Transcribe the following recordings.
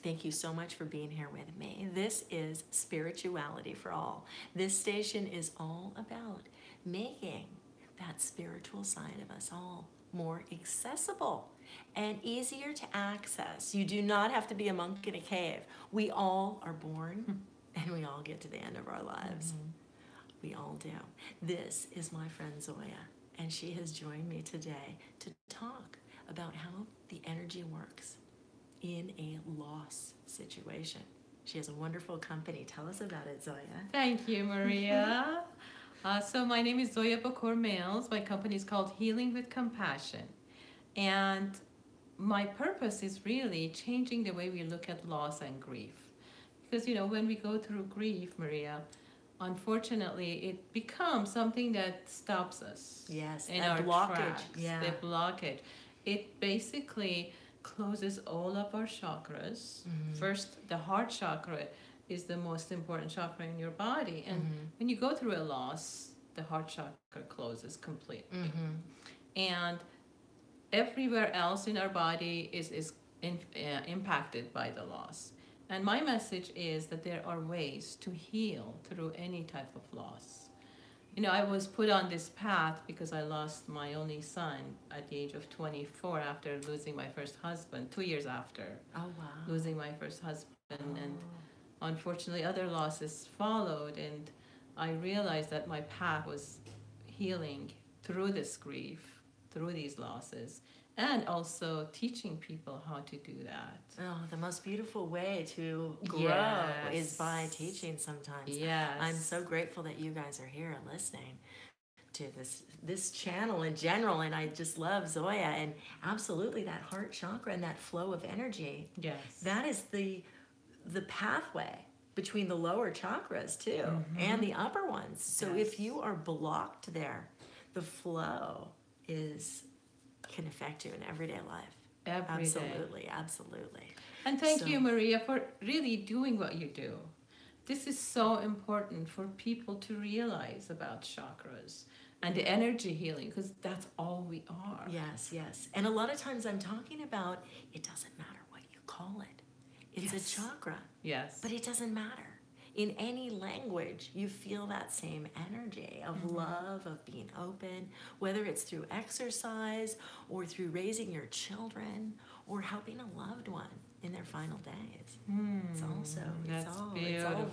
Thank you so much for being here with me. This is Spirituality for All. This station is all about making that spiritual side of us all more accessible and easier to access. You do not have to be a monk in a cave. We all are born and we all get to the end of our lives. We all do. This is my friend Zoya, and she has joined me today to talk about how the energy works in a loss situation. She has a wonderful company. Tell us about it, Zoya. Thank you, Maria. So my name is Zoya Bakor Males. My company is called Healing with Compassion. And my purpose is really changing the way we look at loss and grief. Because, when we go through grief, Maria, unfortunately, it becomes something that stops us. Yes, in that our blockage. tracks. Yeah. The blockage. It basically closes all of our chakras. First, the heart chakra is the most important chakra in your body. And when you go through a loss, the heart chakra closes completely. And everywhere else in our body is impacted by the loss. And my message is that there are ways to heal through any type of loss. I was put on this path because I lost my only son at the age of 24 after losing my first husband, 2 years after losing my first husband. And unfortunately, other losses followed. And I realized that my path was healing through this grief, through these losses, and also teaching people how to do that. Oh, the most beautiful way to grow is by teaching sometimes. Yes. I'm so grateful that you guys are here and listening to this channel in general, and I just love Zoya, and absolutely that heart chakra and that flow of energy. Yes. That is the pathway between the lower chakras too and the upper ones. So if you are blocked there, the flow can affect you in everyday life. Absolutely. And thank you, Maria, for really doing what you do. This is so important for people to realize about chakras and the energy healing, because that's all we are. Yes. And a lot of times I'm talking about, it doesn't matter what you call it. It's a chakra. Yes. But it doesn't matter. In any language, you feel that same energy of love, of being open, whether it's through exercise or through raising your children or helping a loved one in their final days. It's all there. It's all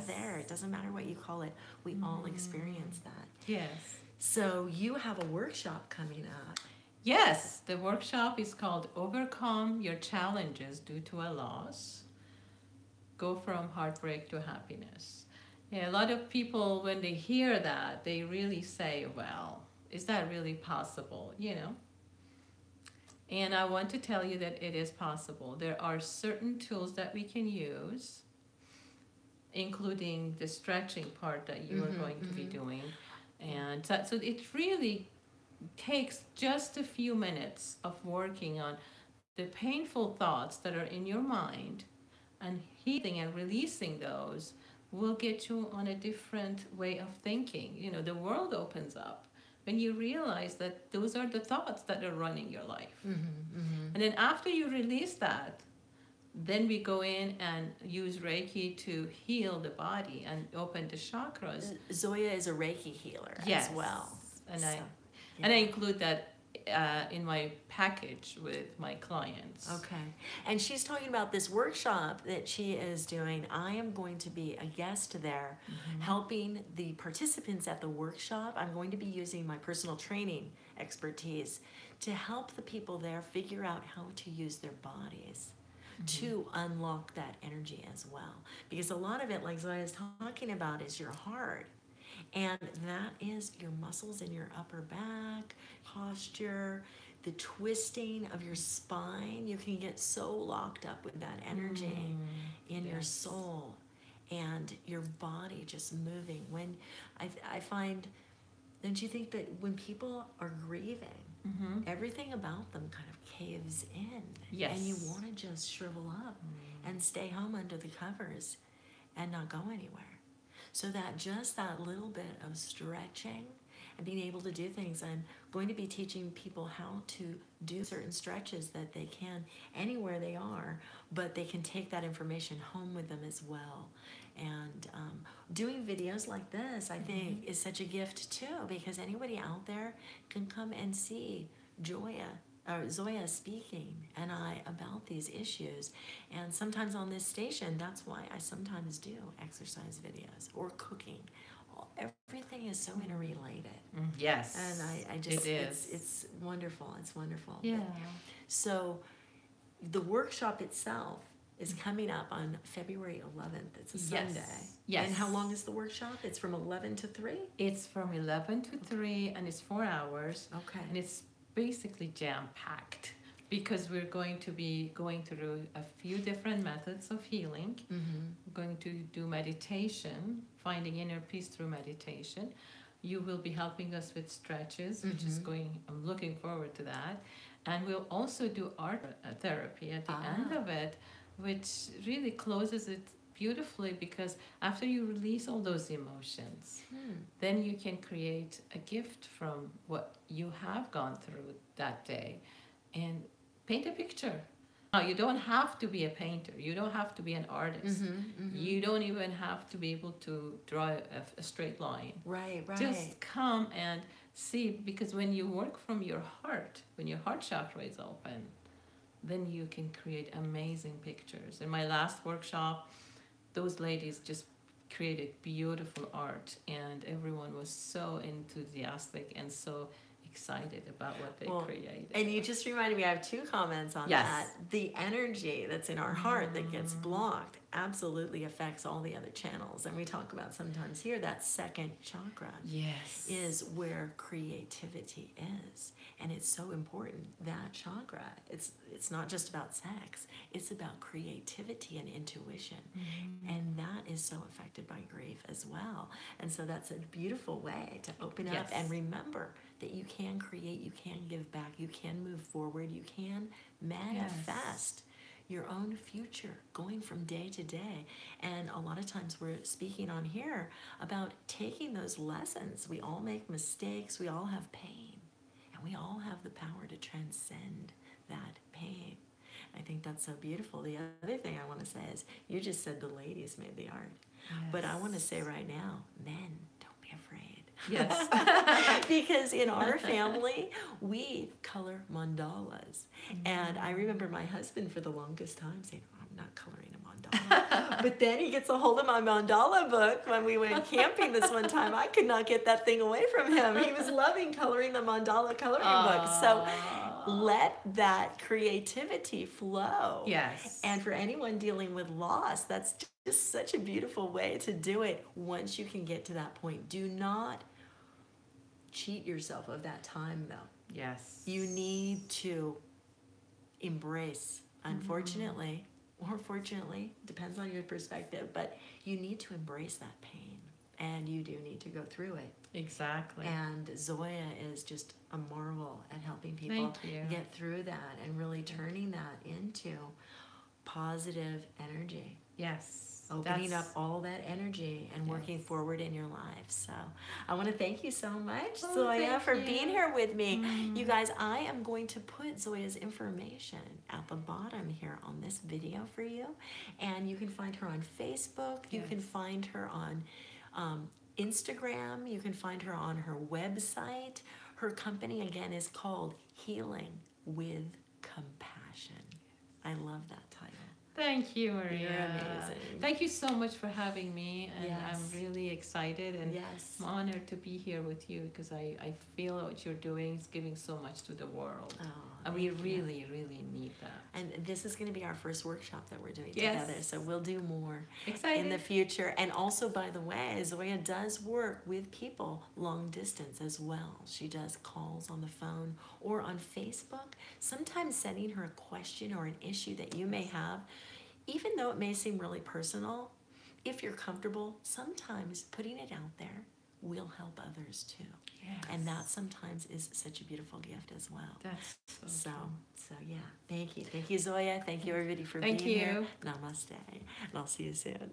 there. It doesn't matter what you call it. We all experience that. Yes. So you have a workshop coming up. Yes, the workshop is called Overcome Your Challenges Due to a Loss. Go from heartbreak to happiness. Yeah, a lot of people, when they hear that, they really say, well, is that really possible? And I want to tell you that it is possible. There are certain tools that we can use, including the stretching part that you are going to be doing. And so it really takes just a few minutes of working on the painful thoughts that are in your mind, and healing and releasing those will get you on a different way of thinking. The world opens up when you realize that those are the thoughts that are running your life. And then after you release that, then we go in and use Reiki to heal the body and open the chakras. Zoya is a Reiki healer as well. And I include that in my package with my clients. Okay. And she's talking about this workshop that she is doing. I am going to be a guest there, helping the participants at the workshop. I'm going to be using my personal training expertise to help the people there figure out how to use their bodies to unlock that energy as well. Because a lot of it, like Zoya is talking about, is your heart. And that is your muscles in your upper back, posture, the twisting of your spine. You can get so locked up with that energy in your soul and your body just moving. When I find, don't you think that when people are grieving, everything about them kind of caves in. Yes. And you want to just shrivel up and stay home under the covers and not go anywhere. So that just that little bit of stretching and being able to do things. I'm going to be teaching people how to do certain stretches that they can anywhere they are, but they can take that information home with them as well. And doing videos like this, I think, is such a gift too, because anybody out there can come and see Zoya speaking and I about these issues. And sometimes on this station, that's why I sometimes do exercise videos or cooking. Everything is so interrelated. Yes. And I just, it is. It's wonderful. It's wonderful. Yeah. So the workshop itself is coming up on February 11th. It's a Sunday. Yes. And how long is the workshop? It's from 11 to 3? It's from 11 to 3 and it's 4 hours. Okay. And it's basically jam-packed because we're going to be going through a few different methods of healing. We're going to do meditation, finding inner peace through meditation. You will be helping us with stretches, which is I'm looking forward to that. And we'll also do art therapy at the end of it, which really closes it beautifully, because after you release all those emotions, then you can create a gift from what you have gone through that day and paint a picture. Now, you don't have to be a painter. You don't have to be an artist. You don't even have to be able to draw a straight line. Right. Just come and see, because when you work from your heart, when your heart chakra is open, then you can create amazing pictures. In my last workshop, those ladies just created beautiful art, and everyone was so enthusiastic and so excited about what they created. And you just reminded me, I have 2 comments on that. The energy that's in our heart that gets blocked absolutely affects all the other channels. And we talk about sometimes here that second chakra is where creativity is. And it's so important, that chakra. It's not just about sex. It's about creativity and intuition. And that is so affected by grief as well. And so that's a beautiful way to open up and remember that you can create, you can give back, you can move forward, you can manifest your own future going from day to day. And a lot of times we're speaking on here about taking those lessons. We all make mistakes, we all have pain, and we all have the power to transcend that pain. I think that's so beautiful. The other thing I want to say is, you just said the ladies made the art. But I want to say right now, men, don't be afraid. Yes. Because in our family, we color mandalas. And I remember my husband for the longest time saying, oh, I'm not coloring a mandala. But then he gets a hold of my mandala book when we went camping this one time. I could not get that thing away from him. He was loving coloring the mandala coloring book. So let that creativity flow. Yes. And for anyone dealing with loss, that's just such a beautiful way to do it once you can get to that point. Do not cheat yourself of that time, though. Yes. You need to embrace, unfortunately, or fortunately, depends on your perspective, but you need to embrace that pain. And you do need to go through it. Exactly. And Zoya is just a marvel at helping people get through that and really turning that into positive energy. Yes. Opening up all that energy and working forward in your life. So I want to thank you so much, Zoya, for being here with me. You guys, I am going to put Zoya's information at the bottom here on this video for you. And you can find her on Facebook. You can find her on Instagram. You can find her on her website. Her company, again, is called Healing with Compassion. I love that title. Thank you, Maria. You're amazing. Thank you so much for having me, and Yes. I'm really excited and I'm honored to be here with you, because I feel what you're doing is giving so much to the world. And we really, really need that. And this is going to be our first workshop that we're doing together, so we'll do more in the future. And also, by the way, Zoya does work with people long distance as well. She does calls on the phone or on Facebook, sometimes sending her a question or an issue that you may have. Even though it may seem really personal, if you're comfortable, sometimes putting it out there will help others too. Yes. And that sometimes is such a beautiful gift as well. That's so yeah. Thank you. Thank you, Zoya. Thank you, everybody, for being here. Namaste. And I'll see you soon.